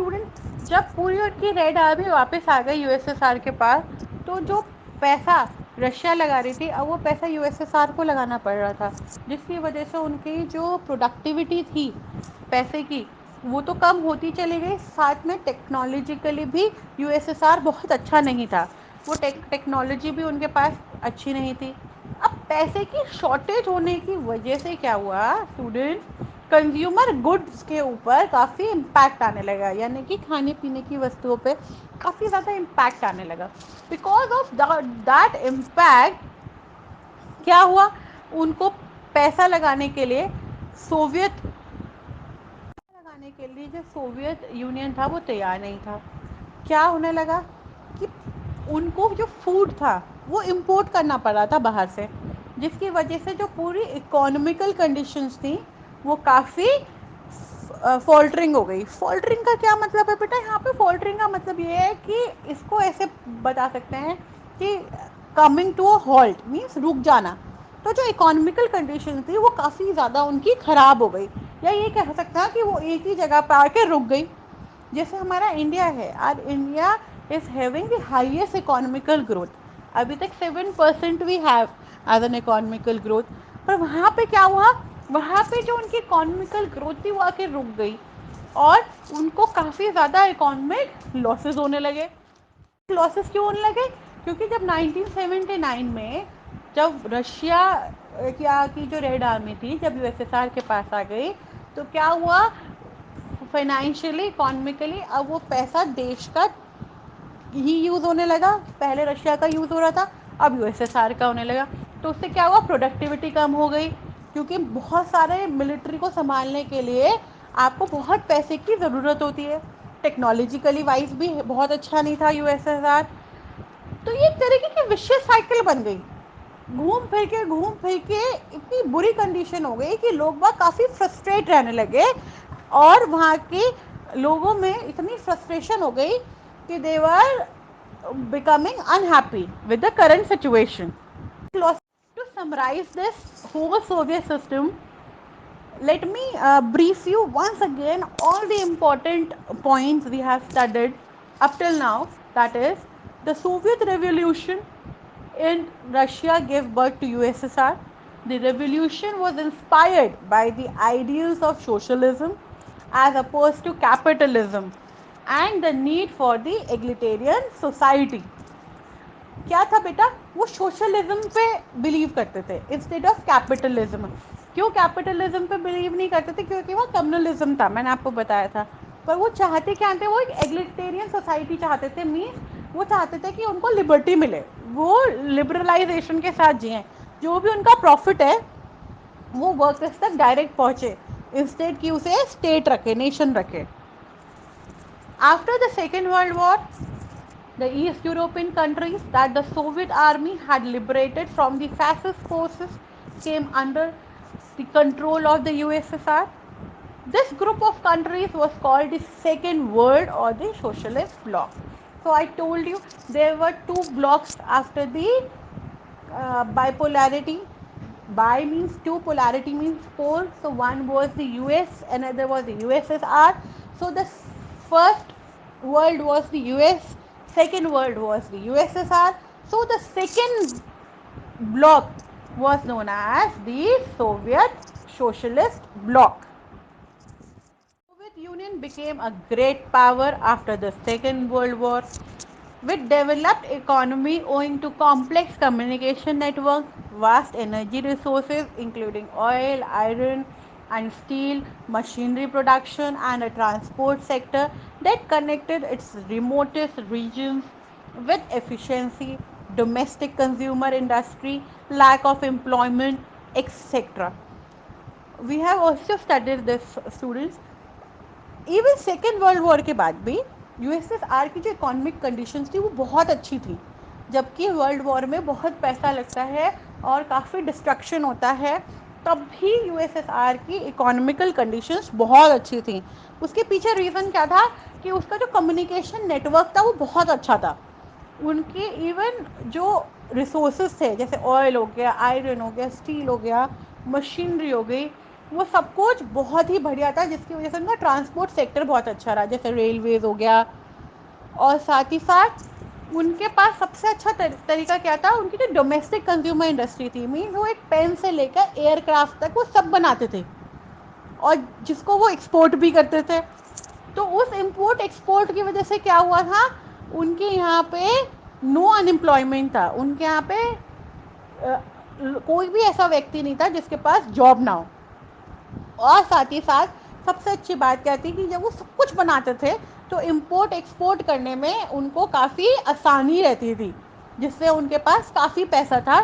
Student, जब पूरी उनकी रेड आर्मी वापस आ गई यूएसएसआर के पास, तो जो पैसा रशिया लगा रही थी, अब वो पैसा यूएसएसआर को लगाना पड़ रहा था, जिसकी वजह से उनकी जो प्रोडक्टिविटी थी पैसे की, वो तो कम होती चली गई। साथ में टेक्नोलॉजिकली भी यूएसएसआर बहुत अच्छा नहीं था, वो टेक्नोलॉजी भी उनके पास अच्छी नहीं थी। अब पैसे की शॉर्टेज होने की वजह से क्या हुआ स्टूडेंट, कंज्यूमर गुड्स के ऊपर काफ़ी इम्पैक्ट आने लगा, यानी कि खाने पीने की वस्तुओं पे काफ़ी ज़्यादा इम्पैक्ट आने लगा। बिकॉज ऑफ दैट इम्पैक्ट क्या हुआ, उनको पैसा लगाने के लिए सोवियत लगाने के लिए जो सोवियत यूनियन था वो तैयार नहीं था। क्या होने लगा कि उनको जो फूड था वो इम्पोर्ट करना पड़ रहा था बाहर से, जिसकी वजह से जो पूरी इकोनॉमिकल कंडीशंस थी वो काफ़ी फॉल्टरिंग हो गई। फॉल्टरिंग का क्या मतलब है बेटा, यहाँ पे फॉल्टरिंग का मतलब ये है कि इसको ऐसे बता सकते हैं कि coming to a halt means रुक जाना। तो जो इकोनॉमिकल कंडीशन थी वो काफ़ी ज़्यादा उनकी ख़राब हो गई, या ये कह सकते हैं कि वो एक ही जगह पर आके रुक गई। जैसे हमारा इंडिया है, आज India is having the highest economical growth, अभी तक 7% we have as an economical growth. पर वहाँ पे क्या हुआ, वहाँ पे जो उनकी इकोनॉमिकल ग्रोथ थी वो आके रुक गई, और उनको काफ़ी ज़्यादा इकोनॉमिक लॉसेस होने लगे। लॉसेस क्यों होने लगे, क्योंकि जब 1979 में जब रशिया की जो रेड आर्मी थी जब यूएसएसआर के पास आ गई, तो क्या हुआ, फाइनेंशियली इकोनॉमिकली अब वो पैसा देश का ही यूज़ होने लगा। पहले रशिया का यूज़ हो रहा था, अब यूएसएसआर का होने लगा। तो उससे क्या हुआ, प्रोडक्टिविटी कम हो गई, क्योंकि बहुत सारे मिलिट्री को संभालने के लिए आपको बहुत पैसे की ज़रूरत होती है। टेक्नोलॉजिकली वाइज भी बहुत अच्छा नहीं था यूएसएसआर। तो ये एक तरीके की विशेष साइकिल बन गई, घूम फिर के इतनी बुरी कंडीशन हो गई कि लोग बाग काफ़ी फ्रस्ट्रेट रहने लगे, और वहाँ के लोगों में इतनी फ्रस्ट्रेशन हो गई कि दे वर becoming unhappy with the current situation. To summarize this whole Soviet system, let me brief you once again all the important points we have studied up till now. That is, the Soviet Revolution in Russia gave birth to USSR. The revolution was inspired by the ideals of socialism as opposed to capitalism and the need for the egalitarian society. क्या था बेटा, वो socialism पे believe करते थे instead of capitalism. क्यों capitalism पे believe नहीं करते थे, क्योंकि वो कम्युनलिज्म था, मैंने आपको बताया था। पर वो चाहते क्या थे, वो एक एग्लिटेरियन सोसाइटी चाहते थे, मीन्स वो चाहते थे कि उनको लिबर्टी मिले, वो लिबरलाइजेशन के साथ जिए, जो भी उनका प्रॉफिट है वो वर्कर्स तक डायरेक्ट पहुँचे, इंस्टेड कि उसे स्टेट रखे, नेशन रखे। After the second world war, the East European countries that the Soviet army had liberated from the fascist forces came under the control of the USSR. This group of countries was called the Second World or the Socialist Bloc. So I told you there were two blocks after the bipolarity. Bi means two, polarity means pole. So one was the US, another was the USSR. So the first world was the US, second world was the USSR. So the second bloc was known as the Soviet Socialist Bloc. Soviet Union became a great power after the Second World War with developed economy owing to complex communication network, vast energy resources including oil, iron and steel, machinery production and a transport sector that connected its remotest regions with efficiency, domestic consumer industry, lack of employment, etc. We have also studied this, students. Even second world war के बाद भी USSR की जो economic conditions थी वो बहुत अच्छी थी, जबकि वर्ल्ड वॉर में बहुत पैसा लगता है और काफ़ी डिस्ट्रक्शन होता है, तब भी यूएसएसआर की इकोनॉमिकल कंडीशंस बहुत अच्छी थी। उसके पीछे रीज़न क्या था कि उसका जो कम्युनिकेशन नेटवर्क था वो बहुत अच्छा था। उनके इवन जो रिसोर्सेज थे, जैसे ऑयल हो गया, आयरन हो गया, स्टील हो गया, मशीनरी हो गई, वो सब कुछ बहुत ही बढ़िया था, जिसकी वजह से उनका ट्रांसपोर्ट सेक्टर बहुत अच्छा रहा, जैसे रेलवेज हो गया। और साथ ही साथ उनके पास सबसे अच्छा तरीका क्या था, उनकी जो डोमेस्टिक कंज्यूमर इंडस्ट्री थी, मीन वो एक पेन से लेकर एयरक्राफ्ट तक वो सब बनाते थे, और जिसको वो एक्सपोर्ट भी करते थे। तो उस इम्पोर्ट एक्सपोर्ट की वजह से क्या हुआ था, उनके यहाँ पे नो अनएम्प्लॉयमेंट था, उनके यहाँ पे कोई भी ऐसा व्यक्ति नहीं था जिसके पास जॉब ना हो। और साथ ही साथ सबसे अच्छी बात क्या थी कि जब वो सब कुछ बनाते थे तो इम्पोर्ट एक्सपोर्ट करने में उनको काफ़ी आसानी रहती थी, जिससे उनके पास काफ़ी पैसा था,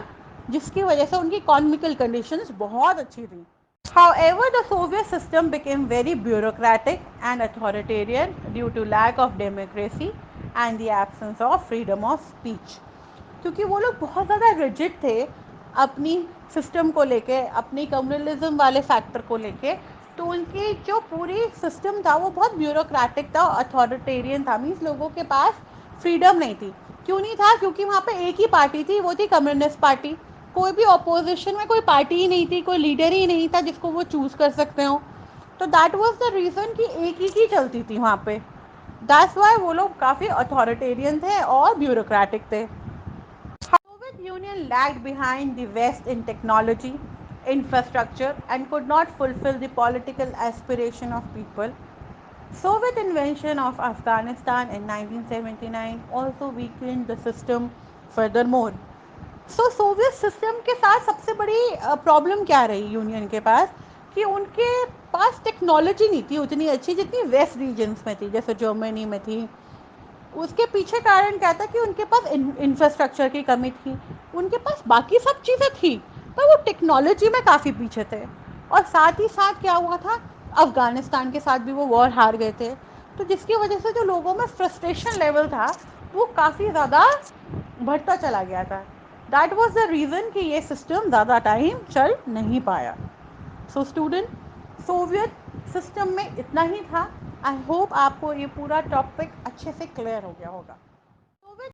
जिसकी वजह से उनकी इकोनॉमिकल कंडीशंस बहुत अच्छी थी। However, the Soviet system became very bureaucratic and authoritarian due to lack of democracy and the absence of freedom of speech. क्योंकि वो लोग बहुत ज़्यादा रिजिड थे अपनी सिस्टम को लेके, अपनी कम्युनलिज्म वाले फैक्टर को लेके। तो उनकी जो पूरी सिस्टम था वो बहुत ब्यूरोक्रेटिक था, अथॉरिटेरियन था, मीन्स लोगों के पास फ्रीडम नहीं थी। क्यों नहीं था? क्योंकि वहाँ पे एक ही पार्टी थी, वो थी कम्युनिस्ट पार्टी। कोई भी ऑपोजिशन में कोई पार्टी ही नहीं थी, कोई लीडर ही नहीं था जिसको वो चूज़ कर सकते हो। तो दैट वाज द रीज़न कि एक ही चलती थी वहाँ पे। दैट्स वाई वो लोग काफ़ी अथॉरिटेरियन थे और ब्यूरोक्रेटिक थे। Soviet Union lagged behind the West in technology, infrastructure, and could not fulfill the political aspiration of people. Soviet invasion of Afghanistan in 1979 also weakened the system furthermore. Soviet system के साथ सबसे बड़ी problem क्या रही union के पास, कि उनके पास technology नहीं थी उतनी अच्छी जितनी वेस्ट रीजन्स में थी, जैसे जर्मनी में थी। उसके पीछे कारण क्या था कि उनके पास इंफ्रास्ट्रक्चर की कमी थी। उनके पास बाकी सब चीज़ें थी, पर वो टेक्नोलॉजी में काफ़ी पीछे थे। और साथ ही साथ क्या हुआ था, अफ़गानिस्तान के साथ भी वो वॉर हार गए थे, तो जिसकी वजह से जो लोगों में फ्रस्ट्रेशन लेवल था वो काफ़ी ज़्यादा बढ़ता चला गया था। दैट वॉज द रीज़न कि ये सिस्टम ज़्यादा टाइम चल नहीं पाया। सो स्टूडेंट, सोवियत सिस्टम में इतना ही था। आई होप आपको ये पूरा टॉपिक अच्छे से क्लियर हो गया होगा।